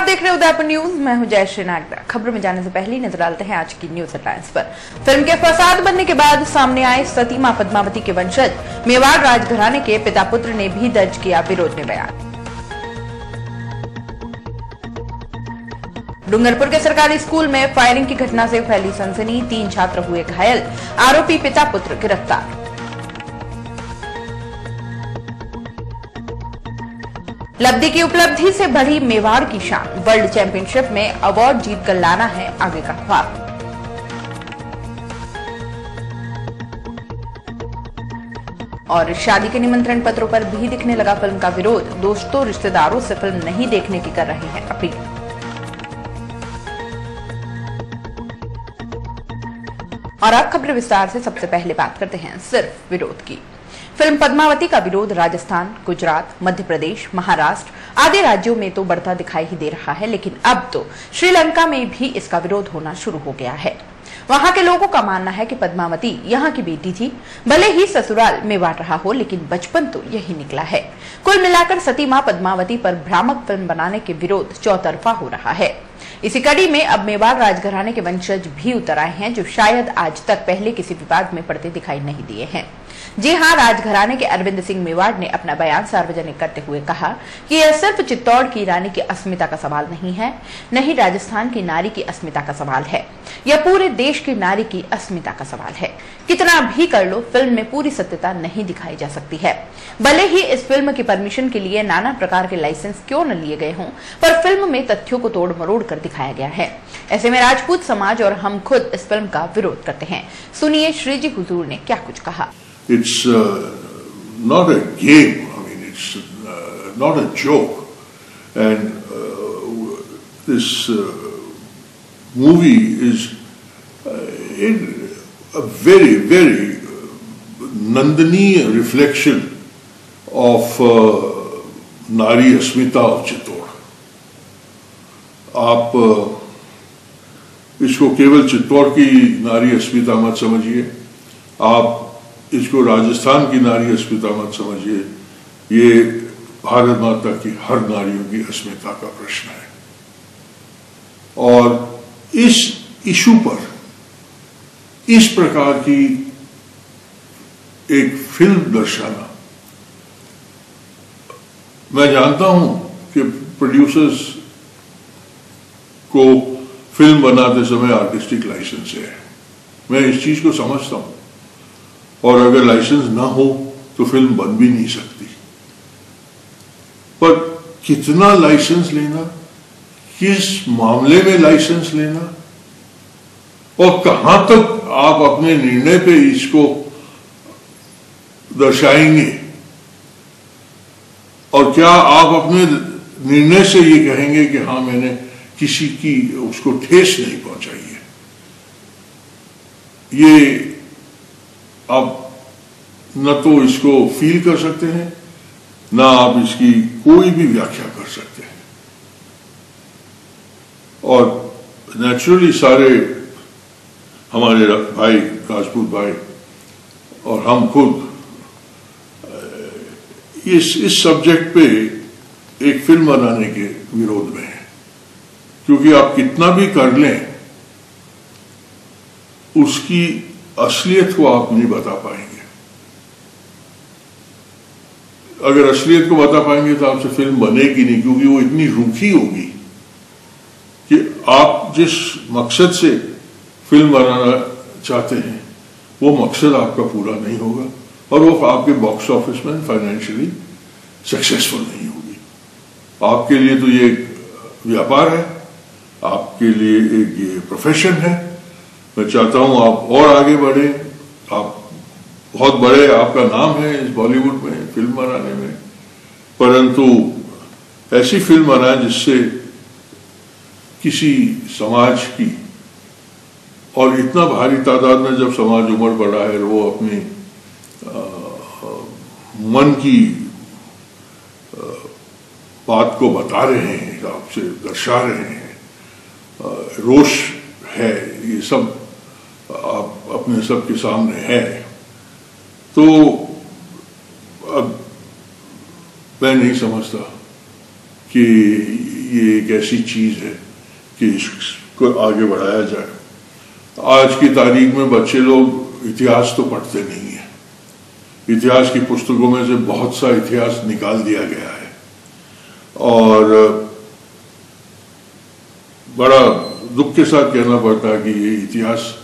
देख रहे हैं उदयपुर न्यूज। मैं हूं जयश्री नागदा। खबर में जाने से पहले नजर डालते हैं आज की न्यूज हेडलाइंस पर। फिल्म के फसाद बनने के बाद सामने आए सती मां पद्मावती के वंशज मेवाड़ राजघराने के पिता पुत्र ने भी दर्ज किया विरोध में बयान। डूंगरपुर के सरकारी स्कूल में फायरिंग की घटना से फैली सनसनी, 3 छात्र हुए घायल, आरोपी पिता पुत्र गिरफ्तार। लब्धि की उपलब्धि से बढ़ी मेवाड़ की शान, वर्ल्ड चैंपियनशिप में अवार्ड जीतकर लाना है आगे का ख्वाब। और शादी के निमंत्रण पत्रों पर भी दिखने लगा फिल्म का विरोध। दोस्तों रिश्तेदारों से फिल्म नहीं देखने की कर रहे हैं अपील। और अब खबर विस्तार से। सबसे पहले बात करते हैं सिर्फ विरोध की। फिल्म पद्मावती का विरोध राजस्थान, गुजरात, मध्य प्रदेश, महाराष्ट्र आदि राज्यों में तो बढ़ता दिखाई ही दे रहा है, लेकिन अब तो श्रीलंका में भी इसका विरोध होना शुरू हो गया है। वहां के लोगों का मानना है कि पद्मावती यहाँ की बेटी थी, भले ही ससुराल मेवाड़ रहा हो, लेकिन बचपन तो यही निकला है। कुल मिलाकर सती मां पद्मावती पर भ्रामक फिल्म बनाने के विरोध चौतरफा हो रहा है। इसी कड़ी में अब मेवाड़ राजघराने के वंशज भी उतर आए हैं, जो शायद आज तक पहले किसी विवाद में पड़ते दिखाई नहीं दिए हैं। जी हां, राजघराने के अरविंद सिंह मेवाड़ ने अपना बयान सार्वजनिक करते हुए कहा कि यह सिर्फ चित्तौड़ की रानी की अस्मिता का सवाल नहीं है, न ही राजस्थान की नारी की अस्मिता का सवाल है, यह पूरे देश की नारी की अस्मिता का सवाल है। कितना भी कर लो, फिल्म में पूरी सत्यता नहीं दिखाई जा सकती है। भले ही इस फिल्म की परमिशन के लिए नाना प्रकार के लाइसेंस क्यों न लिए गए हों, पर फिल्म में तथ्यों को तोड़ मरोड़ कर दिखाया गया है। ऐसे में राजपूत समाज और हम खुद इस फिल्म का विरोध करते हैं। सुनिए श्रीजी हुजूर ने क्या कुछ कहा। It's not a game. I mean, it's not a joke. And this movie is a very, very Nandaniya reflection of Nari Asmita of Chittor. आप इसको केवल चित्तौड़ की नारी अस्मिता मत समझिए, आप इसको राजस्थान की नारी अस्मिता मत समझिए। ये भारत माता की हर नारियों की अस्मिता का प्रश्न है। और इस इशू पर इस प्रकार की एक फिल्म दर्शाना, मैं जानता हूं कि प्रोड्यूसर्स को फिल्म बनाते समय आर्टिस्टिक लाइसेंस है, मैं इस चीज को समझता हूं। और अगर लाइसेंस ना हो तो फिल्म बन भी नहीं सकती। पर कितना लाइसेंस लेना, किस मामले में लाइसेंस लेना, और कहां तक आप अपने निर्णय पे इसको दर्शाएंगे, और क्या आप अपने निर्णय से ये कहेंगे कि हाँ मैंने किसी की उसको ठेस नहीं पहुंचाई है। ये आप न तो इसको फील कर सकते हैं, ना आप इसकी कोई भी व्याख्या कर सकते हैं। और नेचुरली सारे हमारे भाई, राजपूत भाई और हम खुद इस सब्जेक्ट पे एक फिल्म बनाने के विरोध में हैं, क्योंकि आप कितना भी कर लें उसकी असलियत को आप नहीं बता पाएंगे। अगर असलियत को बता पाएंगे तो आपसे फिल्म बनेगी नहीं, क्योंकि वो इतनी रूखी होगी कि आप जिस मकसद से फिल्म बनाना चाहते हैं वो मकसद आपका पूरा नहीं होगा, और वो आपके बॉक्स ऑफिस में फाइनेंशियली सक्सेसफुल नहीं होगी। आपके लिए तो ये एक व्यापार है, आपके लिए एक ये प्रोफेशन है। मैं चाहता हूं आप और आगे बढ़े, आप बहुत बड़े, आपका नाम है इस बॉलीवुड में फिल्म बनाने में, परंतु ऐसी फिल्म बनाए जिससे किसी समाज की, और इतना भारी तादाद में जब समाज उमड़ पड़ा है, वो अपनी मन की बात को बता रहे हैं, आपसे दर्शा रहे हैं, रोष है, ये सब आप अपने सबके सामने है। तो अब मैं नहीं समझता कि ये एक ऐसी चीज है कि इसको आगे बढ़ाया जाए। आज की तारीख में बच्चे लोग इतिहास तो पढ़ते नहीं है। इतिहास की पुस्तकों में से बहुत सा इतिहास निकाल दिया गया है और बड़ा दुख के साथ कहना पड़ता है कि ये इतिहास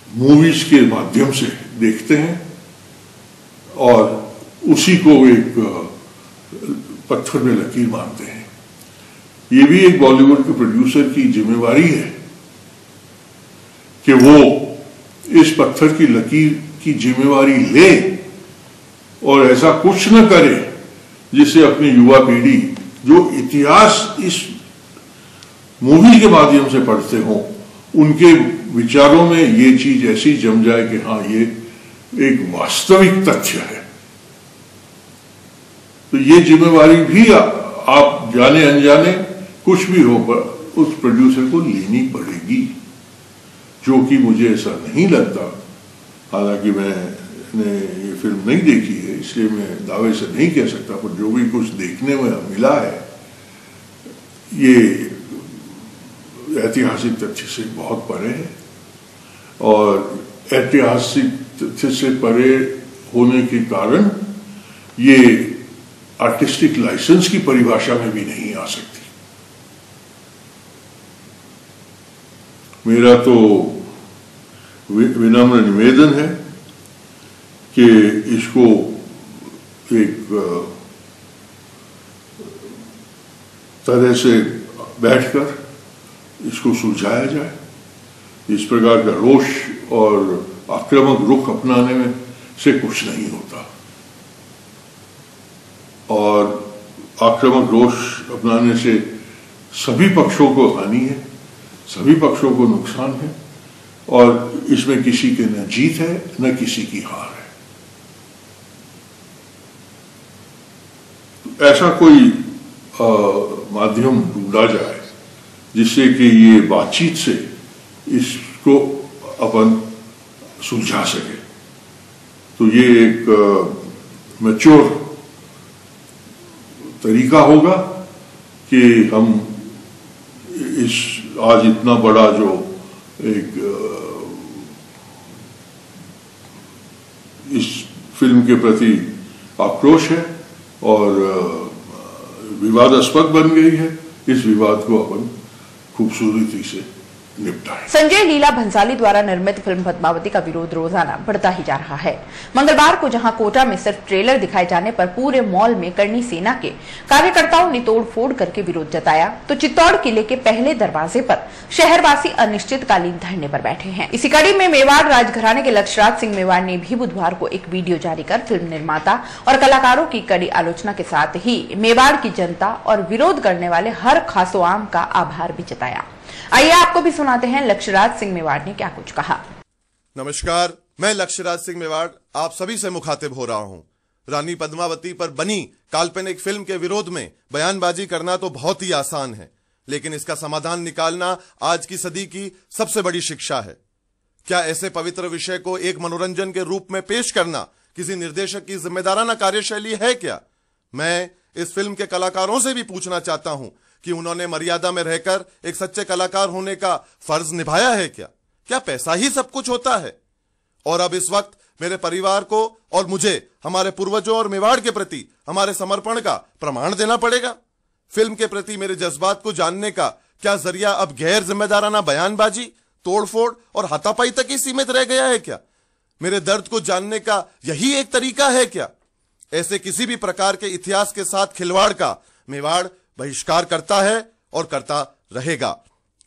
मूवीज के माध्यम से देखते हैं और उसी को एक पत्थर में लकीर मानते हैं। ये भी एक बॉलीवुड के प्रोड्यूसर की जिम्मेवारी है कि वो इस पत्थर की लकीर की जिम्मेवारी ले और ऐसा कुछ न करे जिससे अपनी युवा पीढ़ी जो इतिहास इस मूवी के माध्यम से पढ़ते हो उनके विचारों में ये चीज ऐसी जम जाए कि हाँ ये एक वास्तविक तथ्य है। तो ये जिम्मेवारी भी आप जाने अनजाने कुछ भी हो पर उस प्रोड्यूसर को लेनी पड़ेगी, जो कि मुझे ऐसा नहीं लगता। हालांकि मैंने ये फिल्म नहीं देखी है इसलिए मैं दावे से नहीं कह सकता, पर जो भी कुछ देखने में मिला है ये ऐतिहासिक तथ्य से बहुत परे है और ऐतिहासिक तथ्य से परे होने के कारण ये आर्टिस्टिक लाइसेंस की परिभाषा में भी नहीं आ सकती। मेरा तो विनम्र निवेदन है कि इसको एक तरह से बैठकर इसको सुलझाया जाए। इस प्रकार का रोष और आक्रामक रुख अपनाने में से कुछ नहीं होता और आक्रामक रोष अपनाने से सभी पक्षों को हानि है, सभी पक्षों को नुकसान है और इसमें किसी के न जीत है न किसी की हार है। ऐसा कोई माध्यम ढूंढा जाए जिससे कि ये बातचीत से इसको अपन सुलझा सके। तो ये एक मैच्योर तरीका होगा कि हम इस आज इतना बड़ा जो एक इस फिल्म के प्रति आक्रोश है और विवादास्पद बन गई है, इस विवाद को अपन खूबसूरती से निपटाएं। संजय लीला भंसाली द्वारा निर्मित फिल्म पद्मावती का विरोध रोजाना बढ़ता ही जा रहा है। मंगलवार को जहां कोटा में सिर्फ ट्रेलर दिखाए जाने पर पूरे मॉल में करनी सेना के कार्यकर्ताओं ने तोड़फोड़ करके विरोध जताया, तो चित्तौड़ किले के पहले दरवाजे पर शहरवासी अनिश्चितकालीन धरने पर बैठे हैं। इसी कड़ी में मेवाड़ राजघराने के लक्ष्यराज सिंह मेवाड़ ने भी बुधवार को एक वीडियो जारी कर फिल्म निर्माता और कलाकारों की कड़ी आलोचना के साथ ही मेवाड़ की जनता और विरोध करने वाले हर खासोआम का आभार भी जताया। आइए आपको भी सुनाते हैं लक्ष्यराज सिंह मेवाड़ ने क्या कुछ कहा। नमस्कार, मैं लक्ष्यराज सिंह मेवाड़ आप सभी से मुखातिब हो रहा हूं। रानी पद्मावती पर बनी काल्पनिक फिल्म के विरोध में बयानबाजी करना तो बहुत ही आसान है, लेकिन इसका समाधान निकालना आज की सदी की सबसे बड़ी शिक्षा है। क्या ऐसे पवित्र विषय को एक मनोरंजन के रूप में पेश करना किसी निर्देशक की जिम्मेदाराना कार्यशैली है क्या? मैं इस फिल्म के कलाकारों से भी पूछना चाहता हूं कि उन्होंने मर्यादा में रहकर एक सच्चे कलाकार होने का फर्ज निभाया है क्या? क्या पैसा ही सब कुछ होता है? और अब इस वक्त मेरे परिवार को और मुझे हमारे पूर्वजों और मेवाड़ के प्रति हमारे समर्पण का प्रमाण देना पड़ेगा। फिल्म के प्रति मेरे जज्बात को जानने का क्या जरिया अब गैर जिम्मेदाराना बयानबाजी, तोड़फोड़ और हाथापाई तक ही सीमित रह गया है क्या? मेरे दर्द को जानने का यही एक तरीका है क्या? ऐसे किसी भी प्रकार के इतिहास के साथ खिलवाड़ का मेवाड़ बहिष्कार करता है और करता रहेगा।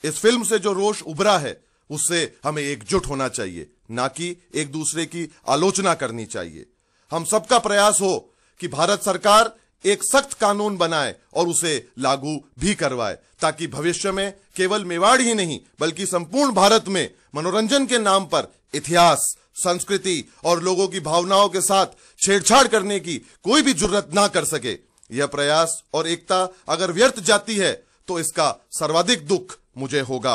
इस फिल्म से जो रोष उभरा है उससे हमें एकजुट होना चाहिए, ना कि एक दूसरे की आलोचना करनी चाहिए। हम सबका प्रयास हो कि भारत सरकार एक सख्त कानून बनाए और उसे लागू भी करवाए, ताकि भविष्य में केवल मेवाड़ ही नहीं बल्कि संपूर्ण भारत में मनोरंजन के नाम पर इतिहास, संस्कृति और लोगों की भावनाओं के साथ छेड़छाड़ करने की कोई भी जुर्रत ना कर सके। यह प्रयास और एकता अगर व्यर्थ जाती है तो इसका सर्वाधिक दुख मुझे होगा।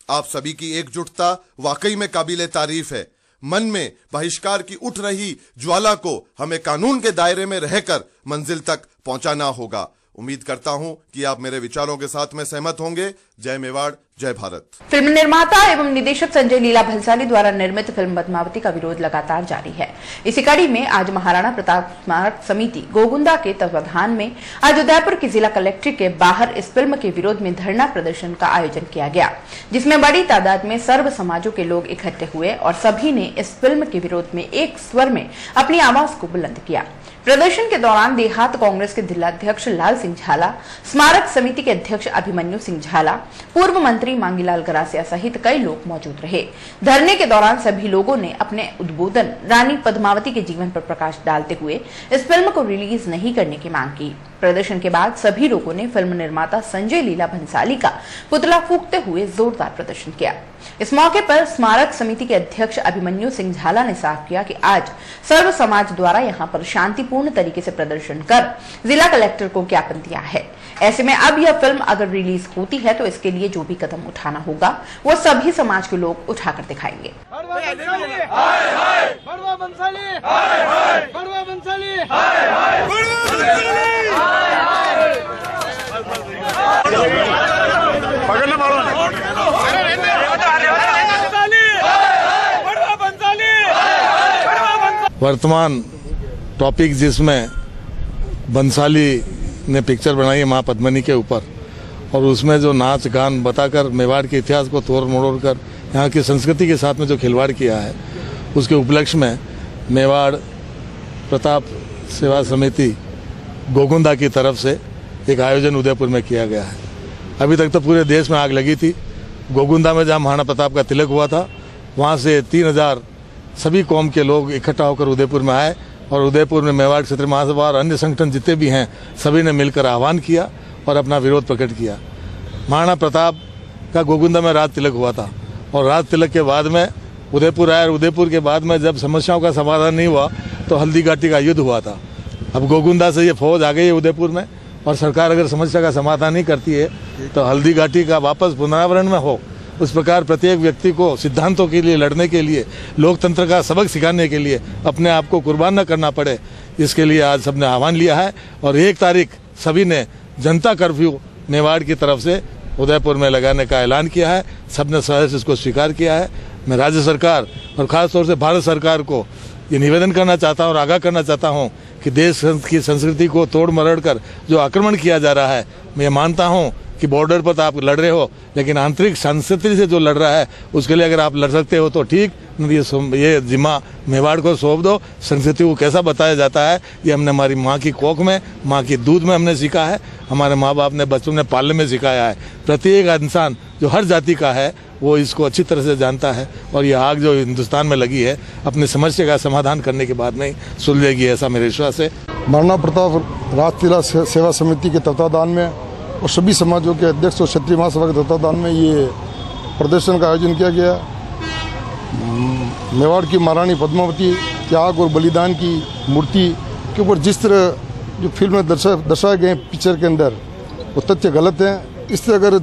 आप सभी की एकजुटता वाकई में काबिले तारीफ है। मन में बहिष्कार की उठ रही ज्वाला को हमें कानून के दायरे में रहकर मंजिल तक पहुंचाना होगा। उम्मीद करता हूं कि आप मेरे विचारों के साथ में सहमत होंगे। जय मेवाड़, जय भारत। फिल्म निर्माता एवं निदेशक संजय लीला भंसाली द्वारा निर्मित फिल्म पद्मावती का विरोध लगातार जारी है। इसी कड़ी में आज महाराणा प्रताप स्मारक समिति गोगुंदा के तत्वाधान में आज उदयपुर की जिला कलेक्ट्रेट के बाहर इस फिल्म के विरोध में धरना प्रदर्शन का आयोजन किया गया, जिसमें बड़ी तादाद में सर्व समाजों के लोग इकट्ठे हुए और सभी ने इस फिल्म के विरोध में एक स्वर में अपनी आवाज को बुलंद किया। प्रदर्शन के दौरान देहात कांग्रेस के जिलाध्यक्ष लाल सिंह झाला, स्मारक समिति के अध्यक्ष अभिमन्यु सिंह झाला, पूर्व मंत्री मांगीलाल गरासिया सहित कई लोग मौजूद रहे। धरने के दौरान सभी लोगों ने अपने उद्बोधन रानी पद्मावती के जीवन पर प्रकाश डालते हुए इस फिल्म को रिलीज नहीं करने की मांग की। प्रदर्शन के बाद सभी लोगों ने फिल्म निर्माता संजय लीला भंसाली का पुतला फूंकते हुए जोरदार प्रदर्शन किया। इस मौके पर स्मारक समिति के अध्यक्ष अभिमन्यु सिंह झाला ने साफ किया कि आज सर्व समाज द्वारा यहां पर शांतिपूर्ण तरीके से प्रदर्शन कर जिला कलेक्टर को ज्ञापन दिया है। ऐसे में अब यह फिल्म अगर रिलीज होती है तो इसके लिए जो भी कदम उठाना होगा वो सभी समाज के लोग उठाकर दिखाएंगे। वर्तमान टॉपिक जिसमें बंसाली ने पिक्चर बनाई है मां पद्मिनी के ऊपर, और उसमें जो नाच गान बताकर मेवाड़ के इतिहास को तोड़ मरोड़ कर यहाँ की संस्कृति के साथ में जो खिलवाड़ किया है, उसके उपलक्ष्य में मेवाड़ प्रताप सेवा समिति गोगुंदा की तरफ से एक आयोजन उदयपुर में किया गया है। अभी तक तो पूरे देश में आग लगी थी। गोगुंदा में जहाँ महाराणा प्रताप का तिलक हुआ था, वहाँ से 3000 सभी कौम के लोग इकट्ठा होकर उदयपुर में आए और उदयपुर में मेवाड़ क्षेत्र महासभा और अन्य संगठन जितने भी हैं सभी ने मिलकर आह्वान किया और अपना विरोध प्रकट किया। महाराणा प्रताप का गोगुंदा में राज तिलक हुआ था और राज तिलक के बाद में उदयपुर आया और उदयपुर के बाद में जब समस्याओं का समाधान नहीं हुआ तो हल्दी घाटी का युद्ध हुआ था। अब गोगुंदा से ये फौज आ गई है उदयपुर में और सरकार अगर समस्या का समाधान नहीं करती है तो हल्दी घाटी का वापस पुनरावरण में हो। उस प्रकार प्रत्येक व्यक्ति को सिद्धांतों के लिए लड़ने के लिए, लोकतंत्र का सबक सिखाने के लिए अपने आप को कुर्बान न करना पड़े, इसके लिए आज सबने आह्वान लिया है। और 1 तारीख सभी ने जनता कर्फ्यू मेवाड़ की तरफ से उदयपुर में लगाने का ऐलान किया है। सबने सहर्ष इसको स्वीकार किया है। मैं राज्य सरकार और खासतौर से भारत सरकार को ये निवेदन करना चाहता हूँ और आगाह करना चाहता हूँ कि देश की संस्कृति को तोड़ मरोड़ कर जो आक्रमण किया जा रहा है, मैं मानता हूँ कि बॉर्डर पर तो आप लड़ रहे हो, लेकिन आंतरिक संस्कृति से जो लड़ रहा है उसके लिए अगर आप लड़ सकते हो तो ठीक, ये जिम्मा मेवाड़ को सौंप दो। संस्कृति को कैसा बताया जाता है ये हमने हमारी माँ की कोख में, माँ की दूध में हमने सीखा है, हमारे माँ बाप ने बच्चों ने पालने में सिखाया है। प्रत्येक इंसान जो हर जाति का है वो इसको अच्छी तरह से जानता है और ये आग जो हिंदुस्तान में लगी है अपनी समस्या का समाधान करने के बाद में सुलझेगी, ऐसा मेरे विश्वास है। महाराणा प्रताप राजतिला सेवा समिति के तत्वाधान में और सभी समाजों के अध्यक्ष और क्षत्रिय महासभा के तत्वाधान में ये प्रदर्शन का आयोजन किया गया। मेवाड़ की महारानी पद्मावती त्याग और बलिदान की मूर्ति के ऊपर जिस तरह जो फिल्म में दर्शाए गए पिक्चर के अंदर वो तथ्य गलत हैं। इस तरह अगर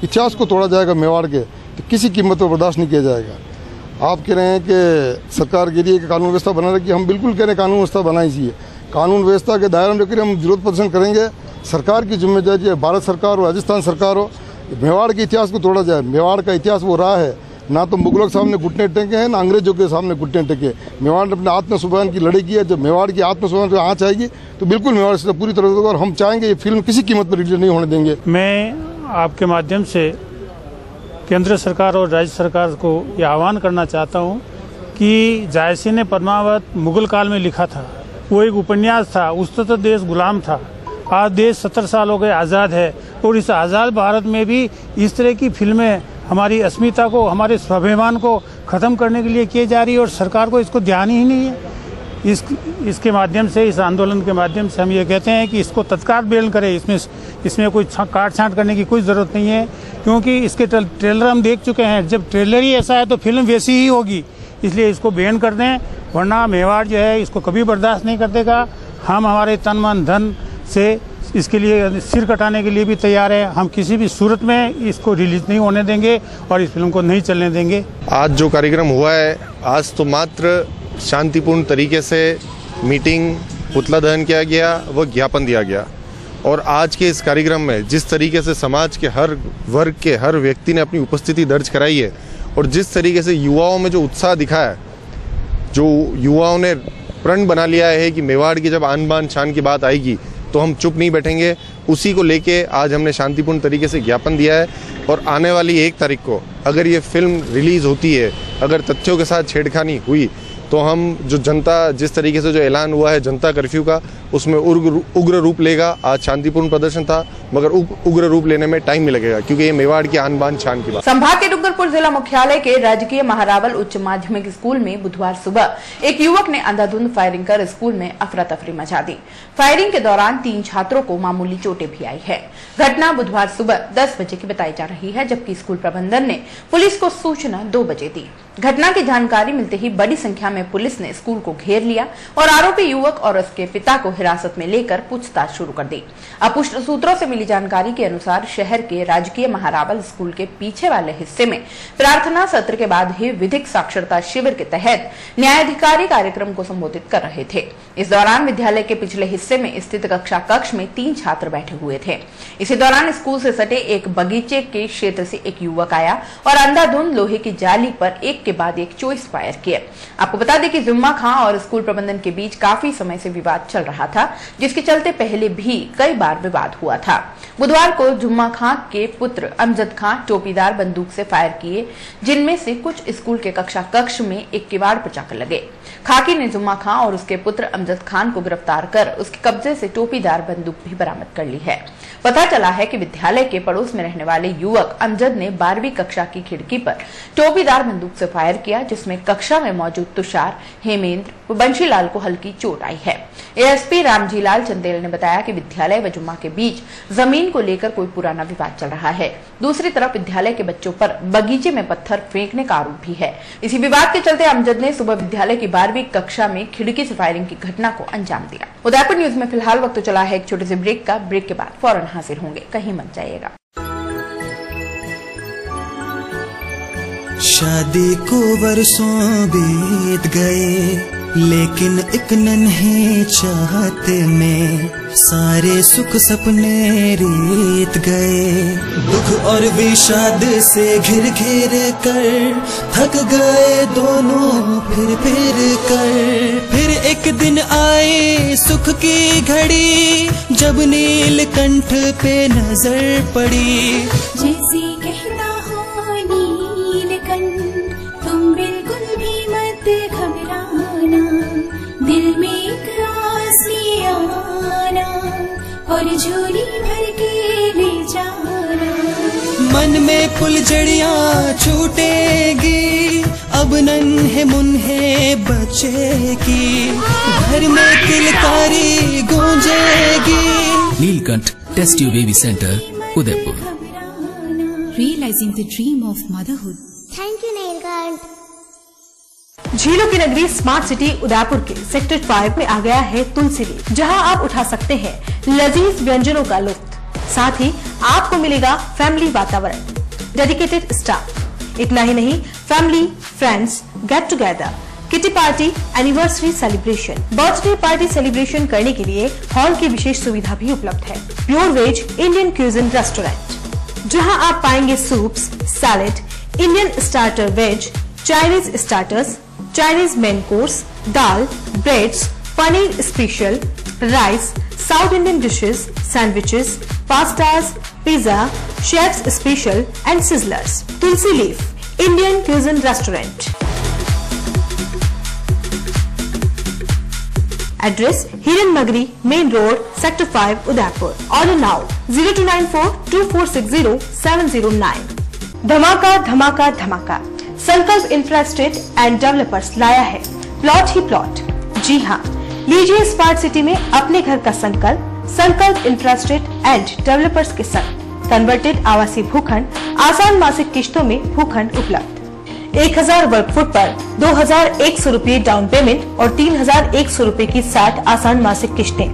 इतिहास को तोड़ा जाएगा मेवाड़ के तो किसी कीमत पर बर्दाश्त नहीं किया जाएगा। आप कह रहे हैं कि सरकार के लिए कानून व्यवस्था बना रखी, हम बिल्कुल कह रहे हैं कानून व्यवस्था बनाई चाहिए। कानून व्यवस्था के दायरे में लेकर हम विरोध प्रदर्शन करेंगे। सरकार की जिम्मेदारी है, भारत सरकार हो राजस्थान सरकार हो, मेवाड़ के इतिहास को तोड़ा जाए। मेवाड़ का इतिहास वो रहा है, ना तो मुगलों के सामने घुटने टेके हैं ना अंग्रेजों के सामने घुटने टेके। मेवाड़ ने अपने आत्मस्वाभिमान की लड़ाई की है। जब मेवाड़ की आत्मस्वाभिमान की आँच आएगी तो बिल्कुल मेवाड़ से पूरी तरह होगा और हम चाहेंगे ये फिल्म किसी कीमत पर रिलीज नहीं होने देंगे। मैं आपके माध्यम से केंद्र सरकार और राज्य सरकार को ये आह्वान करना चाहता हूँ कि जायसी ने पद्मावत मुगल काल में लिखा था, वो एक उपन्यास था, उस तो देश गुलाम था। आज देश 70 साल हो गए आज़ाद है और इस आज़ाद भारत में भी इस तरह की फिल्में हमारी अस्मिता को, हमारे स्वाभिमान को ख़त्म करने के लिए की जा रही है और सरकार को इसको ध्यान ही नहीं है। इसके माध्यम से, इस आंदोलन के माध्यम से हम ये कहते हैं कि इसको तत्काल बैन करें। इसमें कोई काट छांट करने की कोई ज़रूरत नहीं है, क्योंकि इसके ट्रेलर हम देख चुके हैं। जब ट्रेलर ही ऐसा है तो फिल्म वैसी ही होगी, इसलिए इसको बैन कर दें, वरना मेवाड़ जो है इसको कभी बर्दाश्त नहीं कर देगा। हम हमारे तन मन धन से इसके लिए सिर कटाने के लिए भी तैयार है। हम किसी भी सूरत में इसको रिलीज नहीं होने देंगे और इस फिल्म को नहीं चलने देंगे। आज जो कार्यक्रम हुआ है, आज तो मात्र शांतिपूर्ण तरीके से मीटिंग, पुतला दहन किया गया, वो ज्ञापन दिया गया और आज के इस कार्यक्रम में जिस तरीके से समाज के हर वर्ग के हर व्यक्ति ने अपनी उपस्थिति दर्ज कराई है और जिस तरीके से युवाओं में जो उत्साह दिखा है, जो युवाओं ने प्रण बना लिया है कि मेवाड़ की जब आन बान शान की बात आएगी तो हम चुप नहीं बैठेंगे, उसी को लेके आज हमने शांतिपूर्ण तरीके से ज्ञापन दिया है। और आने वाली 1 तारीख को अगर ये फिल्म रिलीज होती है, अगर तथ्यों के साथ छेड़खानी हुई तो हम जो जनता जिस तरीके से जो ऐलान हुआ है जनता कर्फ्यू का, उसमें उग्र रूप लेगा। आज शांतिपूर्ण प्रदर्शन था मगर उग्र रूप लेने में टाइम ही लगेगा क्योंकि ये मेवाड़ की आन बान शान की बात। संभाग के डूंगरपुर जिला मुख्यालय के राजकीय महारावल उच्च माध्यमिक स्कूल में बुधवार सुबह एक युवक ने अंधाधुंध फायरिंग कर स्कूल में अफरा तफरी मचा दी। फायरिंग के दौरान 3 छात्रों को मामूली चोटें भी आई है। घटना बुधवार सुबह 10 बजे की बताई जा रही है, जबकि स्कूल प्रबंधन ने पुलिस को सूचना 2 बजे दी। घटना की जानकारी मिलते ही बड़ी संख्या में पुलिस ने स्कूल को घेर लिया और आरोपी युवक और उसके पिता को हिरासत में लेकर पूछताछ शुरू कर दी। अपुष्ट सूत्रों से मिली जानकारी के अनुसार शहर के राजकीय महारावल स्कूल के पीछे वाले हिस्से में प्रार्थना सत्र के बाद ही विधिक साक्षरता शिविर के तहत न्यायाधिकारी कार्यक्रम को संबोधित कर रहे थे। इस दौरान विद्यालय के पिछले हिस्से में स्थित कक्षा कक्ष में 3 छात्र बैठे हुए थे। इसी दौरान स्कूल से सटे एक बगीचे के क्षेत्र से एक युवक आया और अंधाधुंध लोहे की जाली पर एक के बाद एक चॉइस फायर किए। आपको बता दें कि जुम्मा खां और स्कूल प्रबंधन के बीच काफी समय से विवाद चल रहा था, जिसके चलते पहले भी कई बार विवाद हुआ था। बुधवार को जुम्मा खां के पुत्र अमजद खां टोपीदार बंदूक से फायर किए, जिनमें से कुछ स्कूल के कक्षा कक्ष में एक किवाड़ पर जाकर लगे। खाकी ने जुम्मा खां और उसके पुत्र अमजद खान को गिरफ्तार कर उसके कब्जे से टोपीदार बंदूक भी बरामद कर ली है। पता चला है कि विद्यालय के पड़ोस में रहने वाले युवक अमजद ने 12वीं कक्षा की खिड़की पर टोपीदार बंदूक से फायर किया, जिसमें कक्षा में मौजूद तुषार, हेमेंद्र व बंशीलाल को हल्की चोट आई है। एएसपी रामजीलाल चंदेल ने बताया कि विद्यालय व जुम्मा के बीच जमीन को लेकर कोई पुराना विवाद चल रहा है। दूसरी तरफ विद्यालय के बच्चों पर बगीचे में पत्थर फेंकने का आरोप भी है। इसी विवाद के चलते अमजद ने सुबह विद्यालय की 12वीं कक्षा में खिड़की से फायरिंग की घटना को अंजाम दिया। उदयपुर न्यूज में फिलहाल वक्त चला है एक छोटे से ब्रेक का। ब्रेक के बाद फौरन हाजिर होंगे, कहीं मत जाइएगा। शादी को वर्षों बीत गए, लेकिन एक नन्हे चाहते में सारे सुख सपने बीत गए। दुख और विषाद से घिर घिर कर थक गए दोनों फिर कर। फिर एक दिन आए सुख की घड़ी, जब नीलकंठ पे नजर पड़ी। जैसे कहता हो नीलकंठ, तुम बिल्कुल भी मत घबराना, दिल में एक आस आना और झोली भर के ले जाना। मन में फुलझड़ियाँ छूटेगी, अब नन्हे मुन्हे बचेगी, घर में किलकारी गूंजेगी। Neelkanth test tube baby centre, Udaipur. Realizing the dream of motherhood. Thank you, Neelkanth. झीलों की नगरी स्मार्ट सिटी उदयपुर के सेक्टर 5 में आ गया है तुलसी लीफ, जहां आप उठा सकते हैं लजीज व्यंजनों का लुत्फ। साथ ही आपको मिलेगा फैमिली वातावरण, डेडिकेटेड स्टाफ। इतना ही नहीं, family, friends, get together, kitty party, anniversary celebration, birthday party celebration करने के लिए हॉल की विशेष सुविधा भी उपलब्ध है। Pure veg Indian cuisine restaurant, जहां आप पाएंगे soups, salad, Indian starter veg, Chinese starters, Chinese main course, dal, breads, paneer special, rice, South Indian dishes, sandwiches, pastas, pizza, chef's special and sizzlers. Tulsi leaf Indian cuisine restaurant. Address Hiran Nagari main road, sector 5, Udaipur. Order now 02942460-709। धमाका धमाका धमाका, संकल्प infrastructure and developers लाया है plot ही plot. जी हाँ, लीजिए smart city में अपने घर का संकल्प। संकल्प इंफ्रास्ट्रक्चर एंड डेवलपर्स के संग कन्वर्टेड आवासीय भूखंड, आसान मासिक किश्तों में भूखंड उपलब्ध। 1000 वर्ग फुट पर 2100 रूपये डाउन पेमेंट और 3100 रूपये की 60 आसान मासिक किश्तें।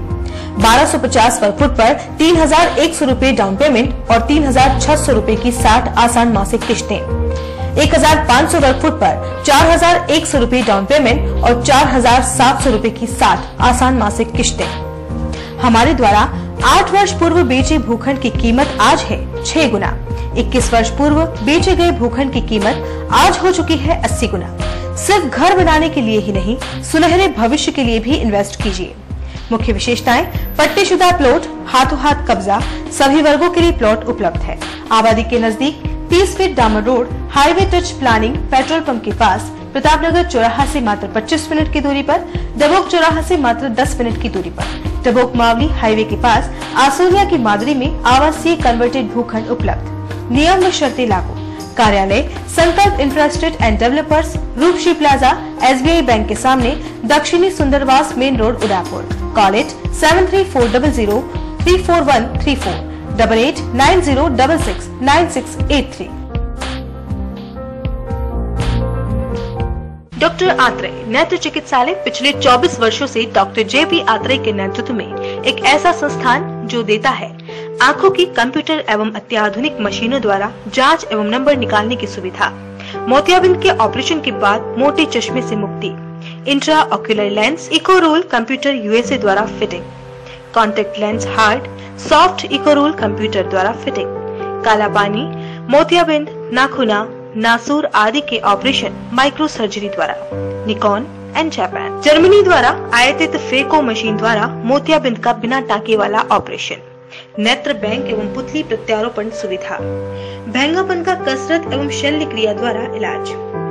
1250 वर्ग फुट पर 3100 रूपये डाउन पेमेंट और 3600 रूपये की 60 आसान मासिक किश्तें। 1500 वर्ग फुट पर 4100 रूपये डाउन पेमेंट और 4700 रूपये की 60 आसान मासिक किश्तें। हमारे द्वारा 8 वर्ष पूर्व बेचे भूखंड की कीमत आज है 6 गुना। 21 वर्ष पूर्व बेचे गए भूखंड की कीमत आज हो चुकी है 80 गुना। सिर्फ घर बनाने के लिए ही नहीं, सुनहरे भविष्य के लिए भी इन्वेस्ट कीजिए। मुख्य विशेषताएं: पट्टीशुदा प्लॉट, हाथों हाथ कब्जा, सभी वर्गों के लिए प्लॉट उपलब्ध है। आबादी के नजदीक 30 फीट डामर road, highway touch planning, petrol pump के पास, प्रतापनगर चौराहा से मात्र 25 मिनट की दूरी पर, डबोक चौराहा से मात्र 10 मिनट की दूरी पर, डबोक मावली हाईवे के पास, आसोलिया की मादरी में आवासीय कन्वर्टेड भूखंड उपलब्ध। नियम व शर्तें लागू। कार्यालय: Sankalp infrastructure and developers, Roopshree plaza, SBI bank के सामने, दक्षिणी Sundarwas main road, Udaipur. Call it 73400 34134 8890669683। Doctor Atreya नेत्र चिकित्सालय पिछले 24 वर्षों से डॉक्टर JP आत्रेय के नेतृत्व में एक ऐसा संस्थान जो देता है आंखों की कंप्यूटर एवं अत्याधुनिक मशीनों द्वारा जांच एवं नंबर निकालने की सुविधा, मोतियाबिंद के ऑपरेशन के बाद मोटे चश्मे से मुक्ति, इंट्रा ऑक्यूलर लेंस इको रोल कंप्यूटर USA द्वारा फिटिंग, कॉन्टेक्ट लेंस हार्ड सॉफ्ट इको रोल कंप्यूटर द्वारा फिटिंग, काला पानी, मोतियाबिंद, नाखूना, नासूर आदि के ऑपरेशन माइक्रो सर्जरी द्वारा, निकॉन एंड जापान, जर्मनी द्वारा आयातित फेको मशीन द्वारा मोतियाबिंद का बिना टाँके वाला ऑपरेशन, नेत्र बैंक एवं पुतली प्रत्यारोपण सुविधा, भैंगापन का कसरत एवं शल्य क्रिया द्वारा इलाज,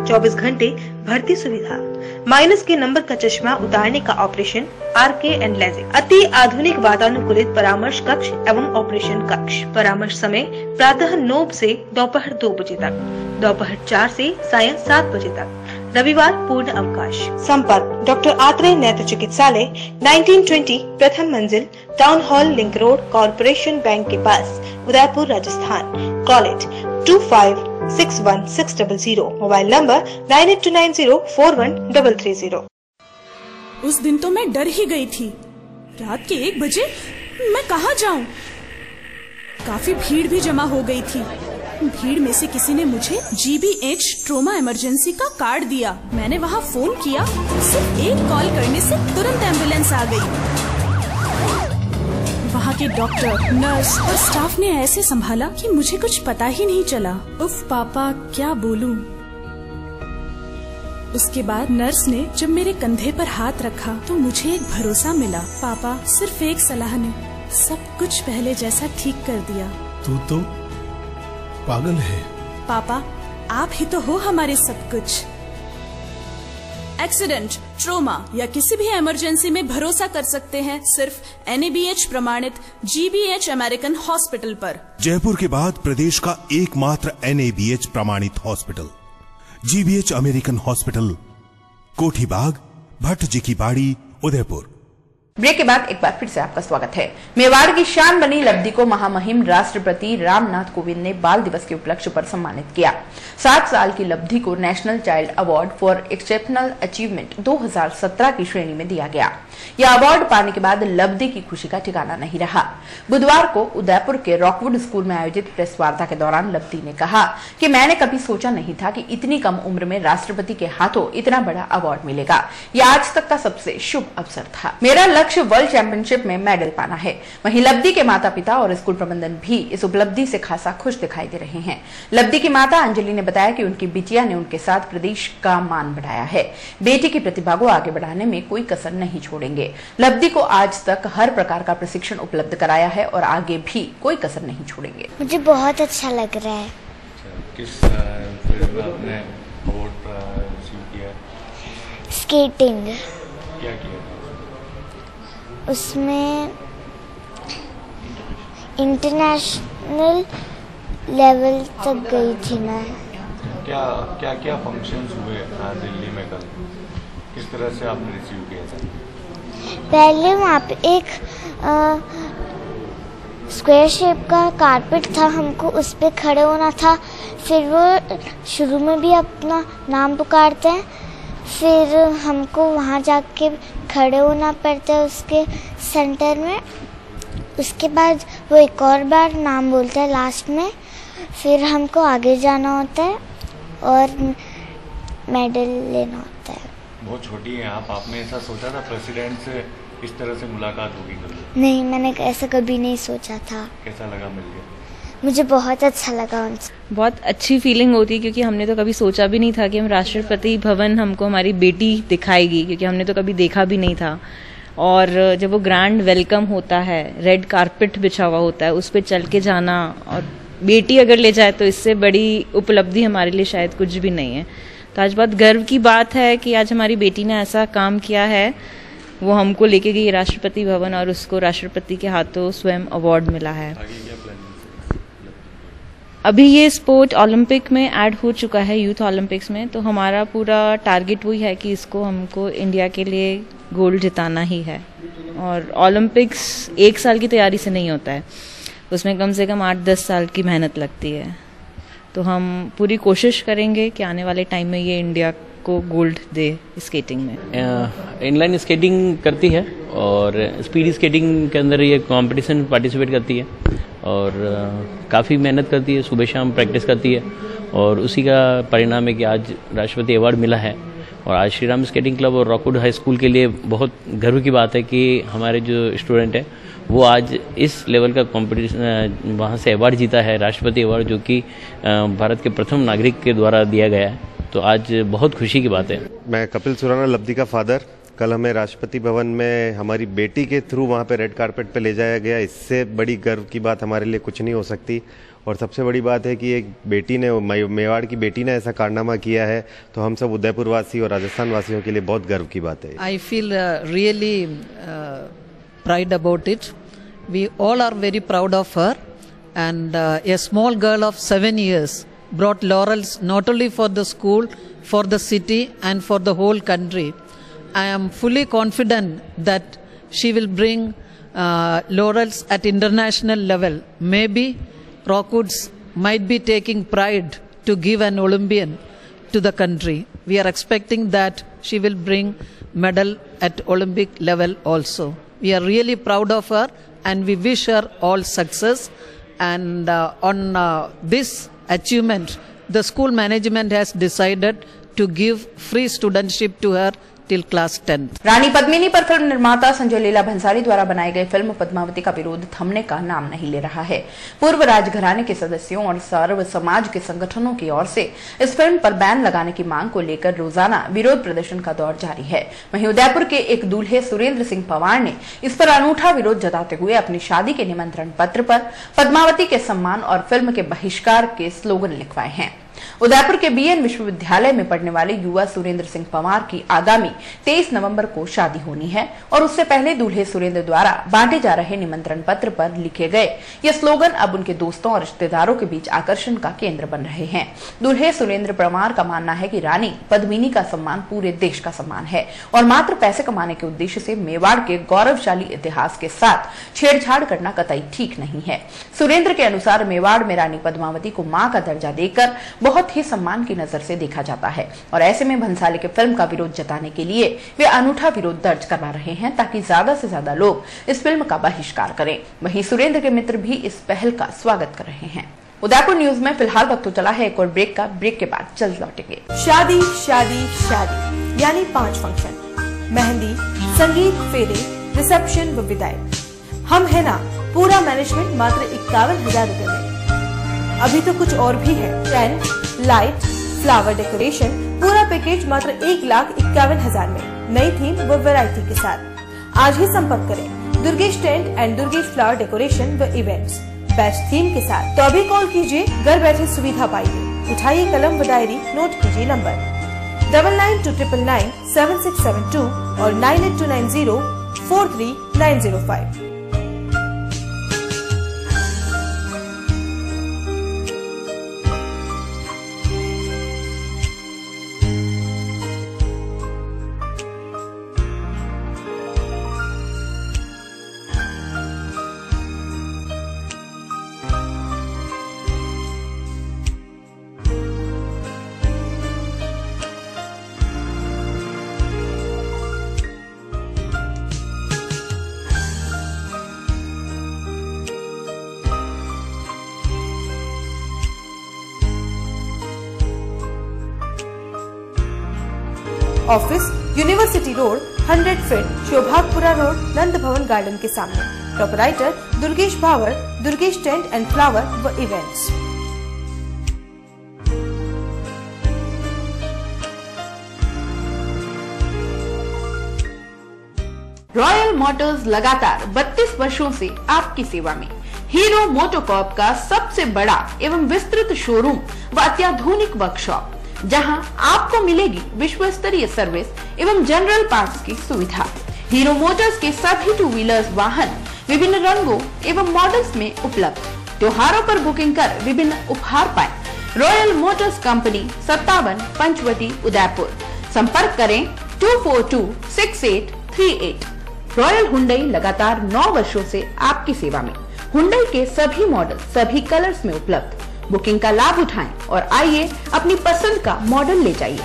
24 घंटे भर्ती सुविधा, माइनस के नंबर का चश्मा उतारने का ऑपरेशन, RK एंड लेजिक, अति आधुनिक वातानुकूलित परामर्श कक्ष एवं ऑपरेशन कक्ष। परामर्श समय प्रातः 9 से दोपहर 2 बजे तक, दोपहर 4 से सायं 7 बजे तक, रविवार पूर्ण अवकाश। संपर्क: डॉक्टर आत्रेय नेत्र चिकित्सालय, 1920 प्रथम मंजिल, town hall link road, corporation bank के पास, Udaipur, Rajasthan. Call it 25616000, mobile number 9829041330। उस दिन तो मैं डर ही गई थी। रात के 1 बजे मैं कहाँ जाऊँ? काफी भीड़ भी जमा हो गई थी। भीड़ में से किसी ने मुझे GBH ट्रोमा इमरजेंसी का कार्ड दिया। मैंने वहाँ फोन किया, सिर्फ एक कॉल करने से तुरंत एम्बुलेंस आ गई। वहाँ के डॉक्टर, नर्स और स्टाफ ने ऐसे संभाला कि मुझे कुछ पता ही नहीं चला। उफ पापा, क्या बोलूं। उसके बाद नर्स ने जब मेरे कंधे पर हाथ रखा तो मुझे एक भरोसा मिला। पापा, सिर्फ एक सलाह ने सब कुछ पहले जैसा ठीक कर दिया। तू तो पागल है। पापा, आप ही तो हो हमारे सब कुछ। एक्सीडेंट, ट्रोमा या किसी भी इमरजेंसी में भरोसा कर सकते हैं सिर्फ NABH प्रमाणित GBH अमेरिकन हॉस्पिटल पर। जयपुर के बाद प्रदेश का एकमात्र NABH प्रमाणित हॉस्पिटल GBH अमेरिकन हॉस्पिटल, कोठी बाग, भट्ट जी की बाड़ी, उदयपुर। ब्रेक के बाद एक बार फिर से आपका स्वागत है। मेवाड़ की शान बनी लब्धि को महामहिम राष्ट्रपति रामनाथ कोविंद ने बाल दिवस के उपलक्ष्य पर सम्मानित किया। 7 साल की लब्धि को national child award for exceptional achievement 2017 की श्रेणी में दिया गया। यह अवार्ड पाने के बाद लब्धि की खुशी का ठिकाना नहीं रहा। बुधवार को उदयपुर के रॉकवुड स्कूल में आयोजित प्रेस वार्ता के दौरान लब्धि ने कहा कि मैंने कभी सोचा नहीं था कि इतनी कम उम्र में राष्ट्रपति के हाथों इतना बड़ा अवार्ड मिलेगा। यह आज तक का सबसे शुभ अवसर था। मेरा लक्ष्य वर्ल्ड चैंपियनशिप में मेडल पाना है। वहीं लब्धि के माता पिता और स्कूल प्रबंधन भी इस उपलब्धि से खासा खुश दिखाई दे रहे हैं। लब्धि की माता अंजलि ने बताया कि उनकी बिटिया ने उनके साथ प्रदेश का मान बढ़ाया है। बेटी की प्रतिभा को आगे बढ़ाने में कोई कसर नहीं छोड़ेंगे। लब्धि को आज तक हर प्रकार का प्रशिक्षण उपलब्ध कराया है और आगे भी कोई कसर नहीं छोड़ेंगे। मुझे बहुत अच्छा लग रहा है। किस फील्ड में आपने अवार्ड रिसीव किया? स्केटिंग। क्या किया उसमें? इंटरनेशनल लेवल तक गई थी मैं। क्या क्या क्या फंक्शंस हुए दिल्ली में कल? किस तरह से आपने रिसीव किया था? पहले वहाँ पे एक स्क्वायर शेप का कारपेट था, हमको उस पे खड़े होना था। फिर वो शुरू में भी अपना नाम पुकारते हैं, फिर हमको वहाँ जाके खड़े होना पड़ता है उसके सेंटर में। उसके बाद वो एक और बार नाम बोलता है लास्ट में, फिर हमको आगे जाना होता है और मेडल लेना होता है। बहुत छोटी हैं आप, आपने ऐसा सोचा था प्रेसिडेंट से इस तरह से मुलाकात होगी कभी? नहीं, मैंने ऐसा कभी नहीं सोचा था। कैसा लगा मिलके? मुझे बहुत अच्छा लगा उनसे। बहुत अच्छी फीलिंग होती है क्योंकि हमने तो कभी सोचा भी नहीं था कि हम राष्ट्रपति भवन हमको हमारी बेटी दिखाएगी, क्योंकि हमने तो कभी देखा भी नहीं था। और जब वो ग्रैंड वेलकम होता है, रेड कारपेट बिछा हुआ होता है, उस पर चल के जाना और बेटी अगर ले जाए तो इससे बड़ी उपलब्धि हमारे लिए शायद कुछ भी नहीं है। तो आज बहुत गर्व की बात है कि आज हमारी बेटी ने ऐसा काम किया है, वो हमको लेके गई राष्ट्रपति भवन और उसको राष्ट्रपति के हाथों स्वयं अवार्ड मिला है। अभी ये स्पोर्ट ओलंपिक में ऐड हो चुका है, यूथ ओलंपिक्स में, तो हमारा पूरा टारगेट वही है कि इसको हमको इंडिया के लिए गोल्ड जिताना ही है। और ओलंपिक्स एक साल की तैयारी से नहीं होता है, उसमें कम से कम 8-10 साल की मेहनत लगती है। तो हम पूरी कोशिश करेंगे कि आने वाले टाइम में ये इंडिया को गोल्ड दे स्केटिंग में। इनलाइन स्केटिंग करती है और स्पीड स्केटिंग के अंदर ये कंपटीशन पार्टिसिपेट करती है और काफ़ी मेहनत करती है, सुबह शाम प्रैक्टिस करती है और उसी का परिणाम है कि आज राष्ट्रपति अवार्ड मिला है। और आज श्री राम स्केटिंग क्लब और रॉकवुड हाई स्कूल के लिए बहुत गर्व की बात है कि हमारे जो स्टूडेंट है वो आज इस लेवल का कंपटीशन वहाँ से अवार्ड जीता है, राष्ट्रपति अवार्ड, जो कि भारत के प्रथम नागरिक के द्वारा दिया गया है। तो आज बहुत खुशी की बात है। मैं कपिल सुराना, लब्धि का फादर। कल हमें राष्ट्रपति भवन में हमारी बेटी के थ्रू वहाँ पे रेड कारपेट पे ले जाया गया। इससे बड़ी गर्व की बात हमारे लिए कुछ नहीं हो सकती। और सबसे बड़ी बात है कि एक बेटी ने, मेवाड़ की बेटी ने ऐसा कारनामा किया है, तो हम सब उदयपुर वासी और राजस्थान वासियों के लिए बहुत गर्व की बात है। I feel really pride about it. We all are very proud of her and a small girl of 7 years brought laurels not only for the school, for the city and for the whole country. I am fully confident that she will bring laurels at international level. Maybe Rockwoods might be taking pride to give an Olympian to the country. We are expecting that she will bring medal at Olympic level also. We are really proud of her and we wish her all success. And on this achievement, the school management has decided to give free studentship to her till class 10th. रानी पद्मिनी पर film निर्माता संजय लीला भंसाली द्वारा बनाई गई film Padmavati का विरोध थमने का नाम नहीं ले रहा है। पूर्व राजघराने के सदस्यों और सर्व समाज के संगठनों की ओर से इस फिल्म पर बैन लगाने की मांग को लेकर रोजाना विरोध प्रदर्शन का दौर जारी है। वहीं उदयपुर के एक दूल्हे सुरेंद्र सिंह पंवार ने इस पर अनूठा विरोध जताते हुए अपनी शादी के निमंत्रण पत्र पर पद्मावती के सम्मान और फिल्म के बहिष्कार के स्लोगन लिखवाए हैं। उदयपुर के बीएन विश्वविद्यालय में पढ़ने वाले युवा सुरेंद्र सिंह पंवार की आगामी 23 नवंबर को शादी होनी है और उससे पहले दूल्हे सुरेंद्र द्वारा बांटे जा रहे निमंत्रण पत्र पर लिखे गए ये स्लोगन अब उनके दोस्तों और रिश्तेदारों के बीच आकर्षण का केंद्र बन रहे हैं। दूल्हे सुरेंद्र पंवार का मानना है कि रानी पद्मिनी का सम्मान पूरे देश का सम्मान है और मात्र पैसे कमाने के उद्देश्य से मेवाड़ के गौरवशाली इतिहास के साथ छेड़छाड़ करना कतई ठीक नहीं है। सुरेंद्र के अनुसार मेवाड़ में रानी पद्मावती को मां का दर्जा देकर बहुत ही सम्मान की नजर से देखा जाता है और ऐसे में भंसाली के फिल्म का विरोध जताने के लिए वे अनूठा विरोध दर्ज करवा रहे हैं ताकि ज्यादा से ज्यादा लोग इस फिल्म का बहिष्कार करें। वहीं सुरेंद्र के मित्र भी इस पहल का स्वागत कर रहे हैं। उदयपुर न्यूज में फिलहाल वक्त तो चला है एक और ब्रेक का। ब्रेक के बाद जल्द लौटेंगे। शादी शादी शादी यानी 5 फंक्शन, मेहंदी, संगीत, फेरे, रिसेप्शन व विदाई। हम है ना, पूरा मैनेजमेंट मात्र 51,000 रुपए में। अभी तो कुछ और भी है, टेंट, लाइट, फ्लावर डेकोरेशन, पूरा पैकेज मात्र 1,51,000 में, नई थीम व वैरायटी के साथ। आज ही संपर्क करें Durgesh tent and Durgesh flower decoration व इवेंट्स, बेस्ट थीम के साथ। तो अभी कॉल कीजिए, घर बैठे सुविधा पाइए। उठाइए कलम व डायरी, नोट कीजिए नंबर 9929997672 और 9829043905। Office university road, 100 feet Shobhagpura road, Nand Bhawan garden के सामने। Proprietor Durgesh Bhawar, Durgesh tent and flower व इवेंट्स। रॉयल मोटर्स लगातार 32 वर्षों से आपकी सेवा में। हीरो मोटोकॉर्प का सबसे बड़ा एवं विस्तृत शोरूम व अत्याधुनिक वर्कशॉप, जहां आपको मिलेगी विश्व स्तरीय सर्विस एवं जनरल पार्ट्स की सुविधा। हीरो मोटर्स के सभी 2 व्हीलर्स वाहन विभिन्न रंगों एवं मॉडल्स में उपलब्ध। त्योहारों पर बुकिंग कर विभिन्न उपहार पाएं। Royal motors company 57 Panchavati Udaipur. संपर्क करें 2426838। रॉयल हुंडई लगातार 9 वर्षों से आपकी सेवा में। हुंडई के सभी मॉडल सभी कलर्स में उपलब्ध। बुकिंग का लाभ उठाएं और आइए अपनी पसंद का मॉडल ले जाइए।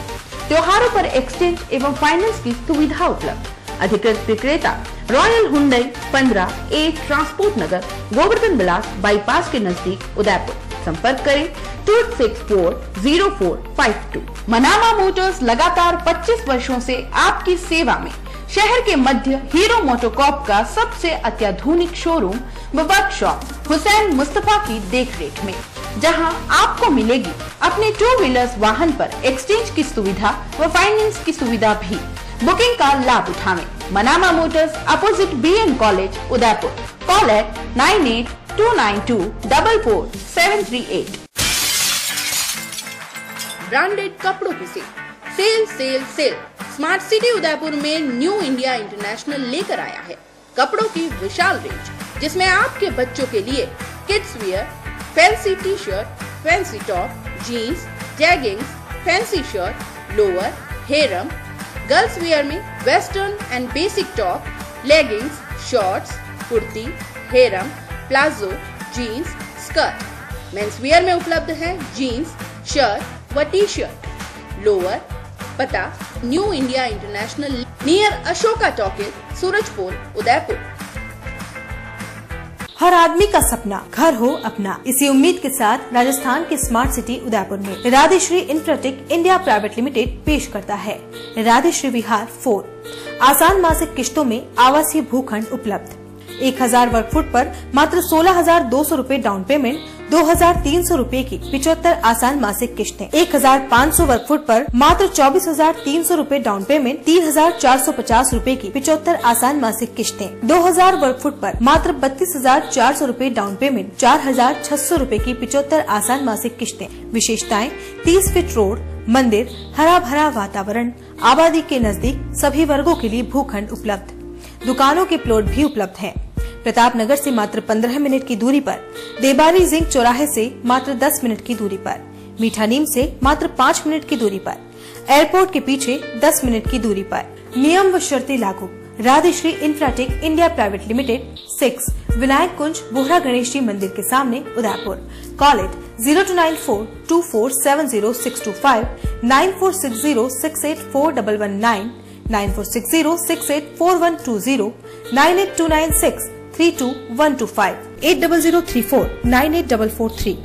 त्योहारों पर एक्सचेंज एवं फाइनेंस की सुविधा उपलब्ध। अधिकृत विक्रेता रॉयल हुंडई 15A ट्रांसपोर्ट नगर, गोवर्धन विलास बाईपास के नजदीक उदयपुर। संपर्क करें 2640452। मनामा मोटर्स लगातार 25 वर्षों से आपकी सेवा में। शहर के मध्य हीरो मोटोकॉर्प का सबसे अत्याधुनिक शोरूम व वर्कशॉप हुसैन मुस्तफा की देखरेख में, जहां आपको मिलेगी अपने 2 व्हीलर्स वाहन पर एक्सचेंज की सुविधा व फाइनेंस की सुविधा भी। बुकिंग का लाभ उठाएं। Manama Motors opposite BN college Udaipur. Call at 9829244738। Branded कपड़ों की सेल। स्मार्ट सिटी उदयपुर में न्यू इंडिया इंटरनेशनल लेकर आया है कपड़ों की विशाल रेंज, जिसमें आपके बच्चों के लिए kids wear, fancy T-shirt, fancy top, jeans, jeggings, fancy shirt, lower, harem. Girls wear में western and basic top, leggings, shorts, kurti, harem, palazzo, jeans, skirt. Men's wear में उपलब्ध है जीन्स, शर्ट व टी-शर्ट, लोअर। पता new India international near Ashoka talkies, Surajpur, Udaipur. हर आदमी का सपना घर हो अपना। इसी उम्मीद के साथ राजस्थान के स्मार्ट सिटी उदयपुर में राधेश्री इंफ्राटेक इंडिया प्राइवेट लिमिटेड पेश करता है राधेश्री विहार 4। आसान मासिक किश्तों में आवासीय भूखंड उपलब्ध। 1000 वर्ग फुट पर मात्र 16,200 रूपए डाउन पेमेंट, 2,300 रूपए की 75 आसान मासिक किश्तें। 1,500 वर्ग फुट पर मात्र 24,300 रूपए डाउन पेमेंट, 3,450 रूपए की 75 आसान मासिक किश्तें। 2,000 वर्ग फुट पर मात्र 32,400 रूपए डाउन पेमेंट, 4,600 रूपए की 75 आसान मासिक किश्तें। विशेषताएं 30 फीट रोड, मंदिर, हरा भरा वातावरण, आबादी के नजदीक सभी वर्गों के लिए भूखंड उपलब्ध। दुकानों के प्लॉट भी उपलब्ध हैं। प्रताप नगर से मात्र 15 मिनट की दूरी पर, देबारी जिंक चौराहे से मात्र 10 मिनट की दूरी पर, मीठा नीम से मात्र 5 मिनट की दूरी पर, एयरपोर्ट के पीछे 10 मिनट की दूरी पर। नियम व शर्तें लागू। Radheshri infratech India private limited 6 Vinayak Kunj, Bohra Ganesh ji मंदिर के सामने, उदयपुर। Call it 0294247065, 9460684119, 9460684120, 9829632125, 8003498443।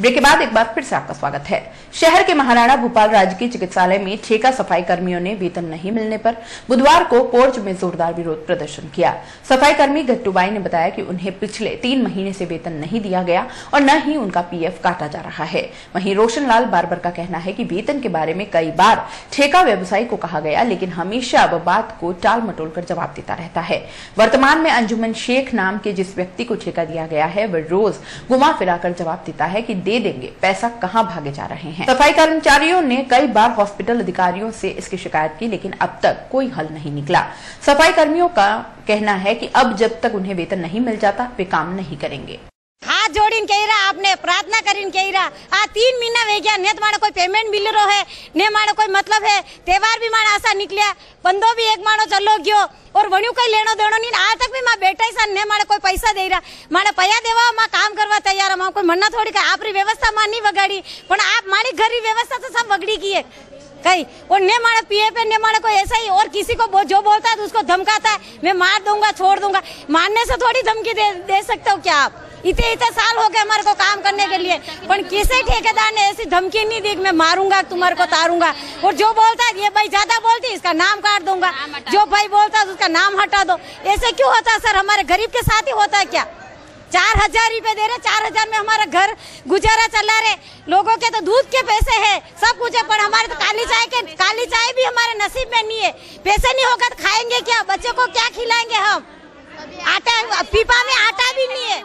ब्रेक के बाद एक बार फिर से आपका स्वागत है। शहर के महाराणा भूपाल राजकीय चिकित्सालय में ठेका सफाई कर्मियों ने वेतन नहीं मिलने पर बुधवार को पोर्च में जोरदार विरोध प्रदर्शन किया। सफाई कर्मी गट्टूबाई ने बताया कि उन्हें पिछले 3 महीने से वेतन नहीं दिया गया और न ही उनका पीएफ काटा जा रहा है। वहीं रोशनलाल बार्बर का कहना है कि वेतन के बारे में कई बार ठेका व्यवसायी को कहा गया, लेकिन हमेशा वह बात को टाल मटोल कर जवाब देता रहता है। वर्तमान में अंजुमन शेख नाम के जिस व्यक्ति को ठेका दिया गया है वह रोज घुमा फिराकर जवाब देता है कि दे देंगे, पैसा कहां भागे जा रहे हैं। सफाई कर्मचारियों ने कई बार हॉस्पिटल अधिकारियों से इसकी शिकायत की, लेकिन अब तक कोई हल नहीं निकला। सफाई कर्मियों का कहना है कि अब जब तक उन्हें वेतन नहीं मिल जाता वे काम नहीं करेंगे। हाथ जोड़ीन कही रहा, आपने प्रार्थना करीन कही रहा। 3 महीना वे गया, ने मानो कोई पेमेंट मिल रो है, ने मानो कोई मतलब है। त्योहार भी मानो आशा निकलिया, बंदो भी एक मानो चलो गयो और वणियों कई लेनो देनो नहीं। आज तक भी मां बेटा ही ने माने कोई पैसा दे रहा, माने पया देवा मां काम करवा तैयार। मां कोई मन्ना थोड़ी का आपरी व्यवस्था मां नहीं बगाड़ी, पण आप मारी घर की व्यवस्था तो सब बगड़ी की है कहीं। और ने माने पीए पे ने माने कोई ऐसा ही और किसी को जो बोलता है तो उसको धमकाता है, मैं मार दूंगा छोड़ दूंगा। मारने से थोड़ी धमकी दे सकते हो क्या आप? इतने साल हो गए हमारे को काम करने के लिए, पर किसी ठेकेदार ने ऐसी धमकी नहीं दी कि मैं मारूंगा तुम्हारे को तारूंगा। और जो बोलता है ये भाई ज्यादा बोलती है इसका नाम काट दूंगा, जो भाई बोलता है उसका नाम हटा दो। ऐसे क्यों होता है सर? हमारे गरीब के साथ ही होता है क्या? 4000 रुपए दे रहे, 4000 में हमारा घर गुजारा चला रहे। लोगों के तो दूध के पैसे है, सब कुछ है, पर हमारे तो काली चाय भी हमारे नसीब में नहीं है। पैसे नहीं होगा तो खाएंगे क्या? बच्चों को क्या खिलाएंगे हम? आटा पीपा में आटा भी नहीं है।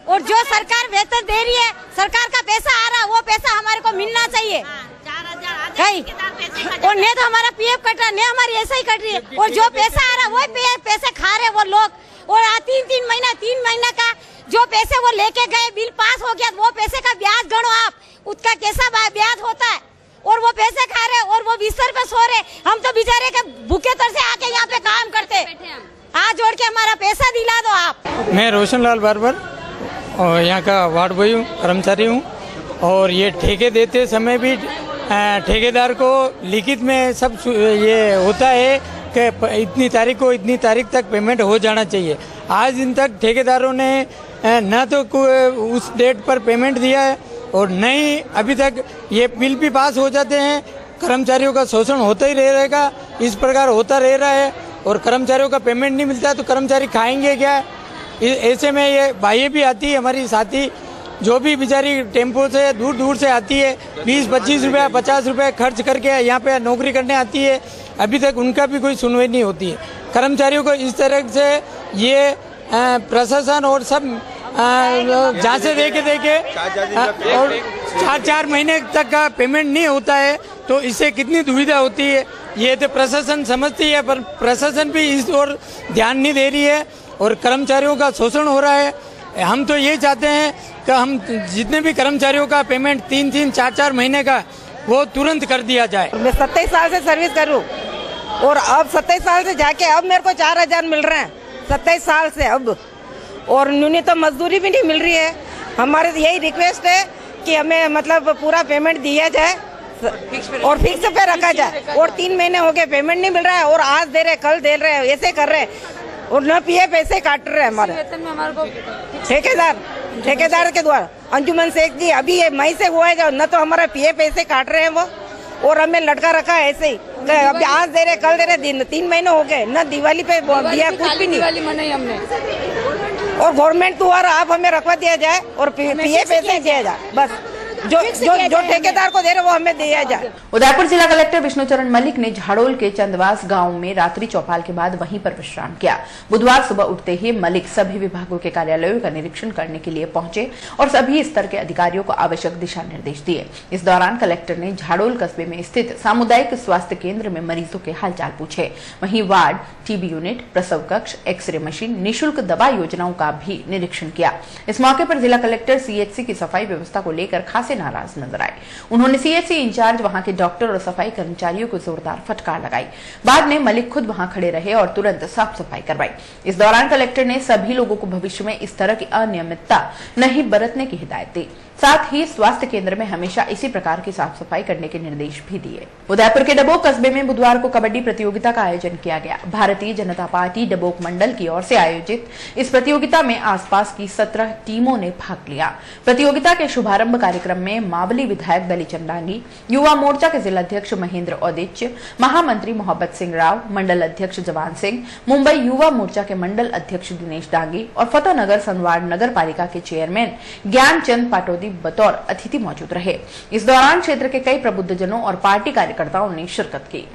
और जो सरकार वेतन दे रही है, सरकार का पैसा आ रहा, वो पैसा हमारे को मिलना चाहिए कहीं। और नहीं तो हमारा पीएफ कट रहा, नहीं हमारी ऐसा ही कट रही है। और जो पैसा आ रहा वो पैसे खा रहे वो लोग। और 3 महीना का जो पैसे वो लेके गए, बिल पास हो गया, वो पैसे का ब्याज गणो आप, उसका कैसा ब्याज होता है। और वो पैसे खा रहे और वो बिस्तर पे सो रहे। हम तो बेचारे के भूखे तर से आके यहाँ पे काम करते। हाथ जोड़ के हमारा पैसा दिला दो आप। मैं रोशनलाल बार्बर और यहाँ का वार्ड बॉय हूँ, कर्मचारी हूँ। और ये ठेके देते समय भी ठेकेदार को लिखित में सब ये होता है कि इतनी तारीख को इतनी तारीख तक पेमेंट हो जाना चाहिए। आज दिन तक ठेकेदारों ने न तो उस डेट पर पेमेंट दिया है और न ही अभी तक ये बिल भी पास हो जाते हैं। कर्मचारियों का शोषण होता ही रहेगा, इस प्रकार होता रह रहा है। और कर्मचारियों का पेमेंट नहीं मिलता तो कर्मचारी खाएंगे क्या? ऐसे में ये भाई भी आती है हमारी साथी, जो भी बेचारी टेम्पो से दूर दूर से आती है, 20-25 रुपया 50 रुपये खर्च करके यहाँ पे नौकरी करने आती है। अभी तक उनका भी कोई सुनवाई नहीं होती है। कर्मचारियों को इस तरह से ये प्रशासन और सब जांचे देके और 4 महीने तक का पेमेंट नहीं होता है, तो इससे कितनी दुविधा होती है ये तो प्रशासन समझती है, पर प्रशासन भी इस ओर ध्यान नहीं दे रही है और कर्मचारियों का शोषण हो रहा है। हम तो ये चाहते हैं कि हम जितने भी कर्मचारियों का पेमेंट 3-3, 4-4 महीने का वो तुरंत कर दिया जाए। मैं 27 साल से सर्विस करूं और अब 27 साल से जाके अब मेरे को 4000 मिल रहे हैं, 27 साल से अब। और न्यूनतम मजदूरी भी नहीं मिल रही है। हमारे यही रिक्वेस्ट है कि हमें मतलब पूरा पेमेंट दिया जाए और फिक्स पे रखा जाए। और 3 महीने हो गए पेमेंट नहीं मिल रहा है और आज दे रहे कल दे रहे, ऐसे कर रहे और न पिए पैसे काट रहे हमारे ठेकेदार के द्वारा। अंजुमन शेख जी अभी ये मई से हुआ है, न तो हमारा पिए पैसे काट रहे हैं वो, और हमें लटका रखा है ऐसे ही। अभी आज दे रहे कल दे रहे, 3 महीने हो गए, न दिवाली पे दिया कुछ भी नहीं हमने। और गवर्नमेंट द्वारा आप हमें रखवा दिया जाए और पिए पैसे दिया जाए, बस जो ठेकेदार को दे रहे वो हमें दिया जाए। उदयपुर जिला कलेक्टर विष्णुचरण मलिक ने झाड़ोल के चंदवास गांव में रात्रि चौपाल के बाद वहीं पर विश्राम किया। बुधवार सुबह उठते ही मलिक सभी विभागों के कार्यालयों का निरीक्षण करने के लिए पहुंचे और सभी स्तर के अधिकारियों को आवश्यक दिशा निर्देश दिए। इस दौरान कलेक्टर ने झाड़ोल कस्बे में स्थित सामुदायिक स्वास्थ्य केंद्र में मरीजों के हालचाल पूछे। वहीं वार्ड, टीबी यूनिट, प्रसव कक्ष, एक्सरे मशीन, निःशुल्क दवा योजनाओं का भी निरीक्षण किया। इस मौके पर जिला कलेक्टर सीएचसी की सफाई व्यवस्था को लेकर खास नाराज नजर आए। उन्होंने सीएचसी इंचार्ज, वहां के डॉक्टर और सफाई कर्मचारियों को जोरदार फटकार लगाई। बाद में मलिक खुद वहां खड़े रहे और तुरंत साफ सफाई करवाई। इस दौरान कलेक्टर ने सभी लोगों को भविष्य में इस तरह की अनियमितता नहीं बरतने की हिदायत दी। साथ ही स्वास्थ्य केंद्र में हमेशा इसी प्रकार की साफ सफाई करने के निर्देश भी दिए। उदयपुर के डबोक कस्बे में बुधवार को कबड्डी प्रतियोगिता का आयोजन किया गया। भारतीय जनता पार्टी डबोक मंडल की ओर से आयोजित इस प्रतियोगिता में आसपास की 17 टीमों ने भाग लिया। प्रतियोगिता के शुभारंभ कार्यक्रम में मावली विधायक दली चंदानी, युवा मोर्चा के जिलाध्यक्ष महेंद्र औदिच्य, महामंत्री मोहब्बत सिंह राव, मंडल अध्यक्ष जवान सिंह, मुंबई युवा मोर्चा के मंडल अध्यक्ष दिनेश डांगी और फतेहनगर सनवाड़ नगर पालिका के चेयरमैन ज्ञानचंद पाटोदी बतौर अतिथि मौजूद रहे। इस दौरान क्षेत्र के कई प्रबुद्धजनों और पार्टी कार्यकर्ताओं ने शिरकत की।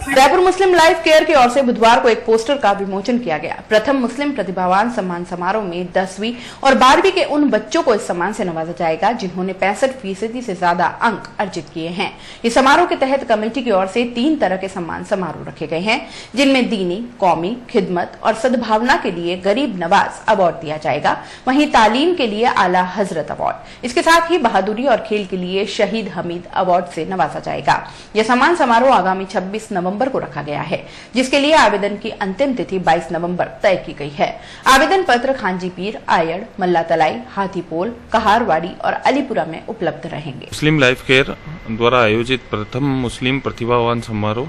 जयपुर मुस्लिम लाइफ केयर की ओर से बुधवार को एक पोस्टर का विमोचन किया गया। प्रथम मुस्लिम प्रतिभावान सम्मान समारोह में 10वीं और 12वीं के उन बच्चों को इस सम्मान से नवाजा जाएगा जिन्होंने 65% से ज्यादा अंक अर्जित किए हैं। इस समारोह के तहत कमेटी की ओर से 3 तरह के सम्मान समारोह रखे गए हैं, जिनमें दीनी, कौमी, खिदमत और सद्भावना के लिए गरीब नवाज अवार्ड दिया जाएगा। वहीं तालीम के लिए आला हजरत अवार्ड, इसके साथ ही बहादुरी और खेल के लिए शहीद हमीद अवार्ड से नवाजा जाएगा। यह सम्मान समारोह आगामी 26 नवंबर को रखा गया है, जिसके लिए आवेदन की अंतिम तिथि 22 नवंबर तय की गई है। आवेदन पत्र खांजीपीर, आयड़, मल्ला तलाई, हाथीपोल, कहारवाड़ी और अलीपुरा में उपलब्ध रहेंगे। मुस्लिम लाइफ केयर द्वारा आयोजित प्रथम मुस्लिम प्रतिभावान समारोह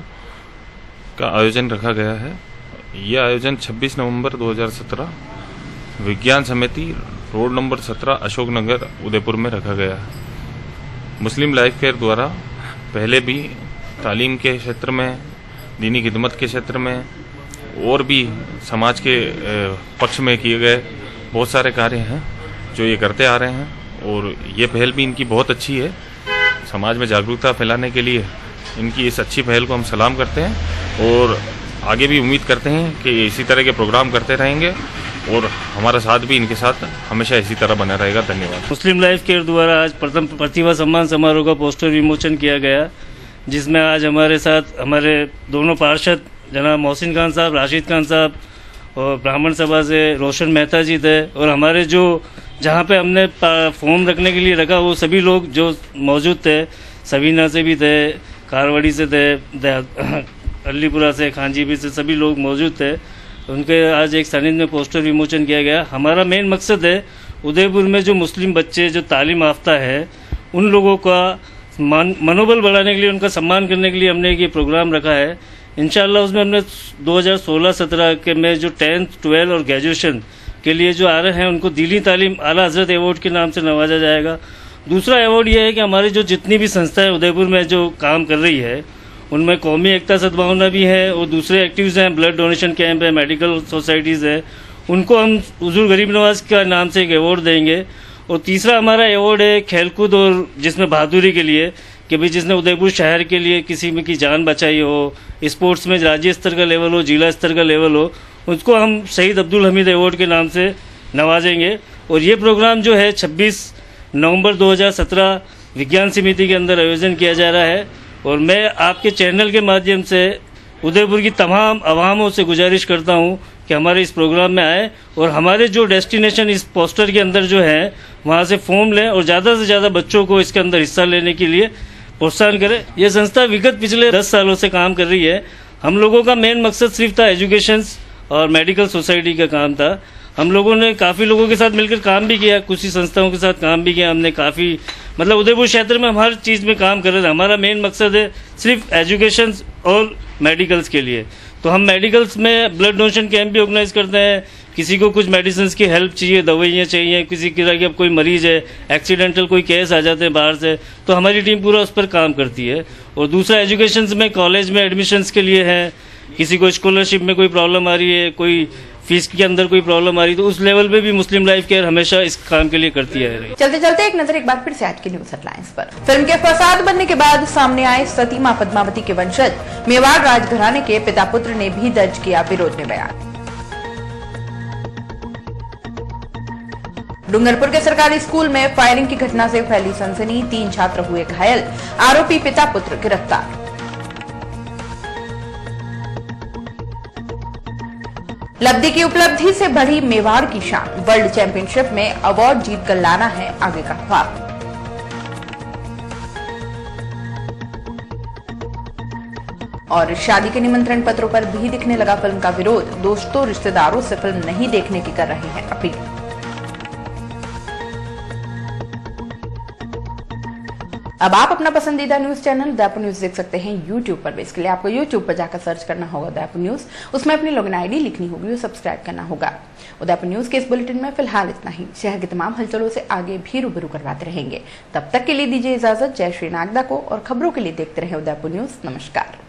का आयोजन रखा गया है। यह आयोजन 26 नवंबर 2017 विज्ञान समिति रोड नंबर 17 अशोकनगर उदयपुर में रखा गया है। मुस्लिम लाइफ केयर द्वारा पहले भी तालीम के क्षेत्र में, दीनी खिदमत के क्षेत्र में और भी समाज के पक्ष में किए गए बहुत सारे कार्य हैं जो ये करते आ रहे हैं, और ये पहल भी इनकी बहुत अच्छी है। समाज में जागरूकता फैलाने के लिए इनकी इस अच्छी पहल को हम सलाम करते हैं और आगे भी उम्मीद करते हैं कि इसी तरह के प्रोग्राम करते रहेंगे और हमारा साथ भी इनके साथ हमेशा इसी तरह बना रहेगा। धन्यवाद। मुस्लिम लाइफ केयर द्वारा आज प्रथम प्रतिभा सम्मान समारोह का पोस्टर विमोचन किया गया, जिसमें आज हमारे साथ हमारे दोनों पार्षद जनाब मोहसिन खान साहब, राशिद खान साहब और ब्राह्मण सभा से रोशन मेहता जी थे, और हमारे जो जहाँ पे हमने फॉर्म रखने के लिए रखा वो सभी लोग जो मौजूद थे, सवीना से भी थे, कारवाड़ी से थे, अलीपुरा से, खांजीपीर से सभी लोग मौजूद थे। उनके आज एक सानिध्य में पोस्टर विमोचन किया गया। हमारा मेन मकसद है उदयपुर में जो मुस्लिम बच्चे जो तालीम याफ्ता है उन लोगों का मनोबल बढ़ाने के लिए, उनका सम्मान करने के लिए हमने ये प्रोग्राम रखा है। इंशाल्लाह उसमें हमने 2016-17 के में जो 10th, 12 और ग्रेजुएशन के लिए जो आ रहे हैं उनको दीनी तालीम आला हजरत अवार्ड के नाम से नवाजा जाएगा। दूसरा अवार्ड यह है कि हमारी जो जितनी भी संस्थाएं उदयपुर में जो काम कर रही है उनमें कौमी एकता सद्भावना भी है और दूसरे एक्टिव्स हैं, ब्लड डोनेशन कैंप है, मेडिकल सोसाइटीज़ है, उनको हम हुजूर गरीब नवाज का नाम से एक अवार्ड देंगे। और तीसरा हमारा अवार्ड है खेलकूद और जिसमें बहादुरी के लिए, कि भाई जिसने उदयपुर शहर के लिए किसी में की जान बचाई हो, स्पोर्ट्स में राज्य स्तर का लेवल हो, जिला स्तर का लेवल हो, उसको हम शहीद अब्दुल हमीद अवार्ड के नाम से नवाजेंगे। और ये प्रोग्राम जो है 26 नवंबर 2017 विज्ञान समिति के अंदर आयोजन किया जा रहा है। और मैं आपके चैनल के माध्यम से उदयपुर की तमाम आवामों से गुजारिश करता हूँ कि हमारे इस प्रोग्राम में आए और हमारे जो डेस्टिनेशन इस पोस्टर के अंदर जो है वहाँ से फॉर्म लें और ज़्यादा से ज़्यादा बच्चों को इसके अंदर हिस्सा लेने के लिए प्रोत्साहन करें। ये संस्था विगत पिछले 10 सालों से काम कर रही है। हम लोगों का मेन मकसद सिर्फ था एजुकेशन और मेडिकल सोसाइटी का काम था। हम लोगों ने काफ़ी लोगों के साथ मिलकर काम भी किया, कुछ ही संस्थाओं के साथ काम भी किया हमने काफ़ी, मतलब उदयपुर क्षेत्र में हम हर चीज़ में काम कर रहे थे। हमारा मेन मकसद है सिर्फ एजुकेशन और मेडिकल्स के लिए। तो हम मेडिकल्स में ब्लड डोनेशन कैंप भी ऑर्गेनाइज करते हैं। किसी को कुछ मेडिसिन की हेल्प चाहिए, दवाइयाँ चाहिए, किसी तरह की अब कोई मरीज है, एक्सीडेंटल कोई केस आ जाते हैं बाहर से, तो हमारी टीम पूरा उस पर काम करती है। और दूसरा एजुकेशन में कॉलेज में एडमिशन्स के लिए है, किसी को स्कॉलरशिप में कोई प्रॉब्लम आ रही है, कोई फीस के अंदर कोई प्रॉब्लम आ रही है, तो उस लेवल पे भी मुस्लिम लाइफ केयर हमेशा इस काम के लिए करती है। चलते चलते एक नजर एक बार फिर से आज की न्यूज हेडलाइंस पर। फिल्म के फसाद बनने के बाद सामने आए सती मां पद्मावती के वंशज मेवाड़ राजघराने के पिता पुत्र ने भी दर्ज किया विरोध में बयान। डूंगरपुर के सरकारी स्कूल में फायरिंग की घटना से फैली सनसनी, 3 छात्र हुए घायल, आरोपी पिता पुत्र गिरफ्तार। लब्धि की उपलब्धि से बढ़ी मेवाड़ की शान, वर्ल्ड चैंपियनशिप में अवार्ड जीतकर लाना है आगे का ख्वाब। और शादी के निमंत्रण पत्रों पर भी दिखने लगा फिल्म का विरोध। दोस्तों रिश्तेदारों से फिल्म नहीं देखने की कर रहे हैं अपील। अब आप अपना पसंदीदा न्यूज चैनल उदयपुर न्यूज देख सकते हैं YouTube पर। इसके लिए आपको YouTube पर जाकर सर्च करना होगा उदयपुर न्यूज, उसमें अपनी लॉगिन आईडी लिखनी होगी और सब्सक्राइब करना होगा। उदयपुर न्यूज के इस बुलेटिन में फिलहाल इतना ही। शहर की तमाम हलचलों से आगे भी रूबरू करवाते रहेंगे। तब तक के लिए दीजिए इजाजत। जय श्री नागदा को, और खबरों के लिए देखते रहे उदयपुर न्यूज। नमस्कार।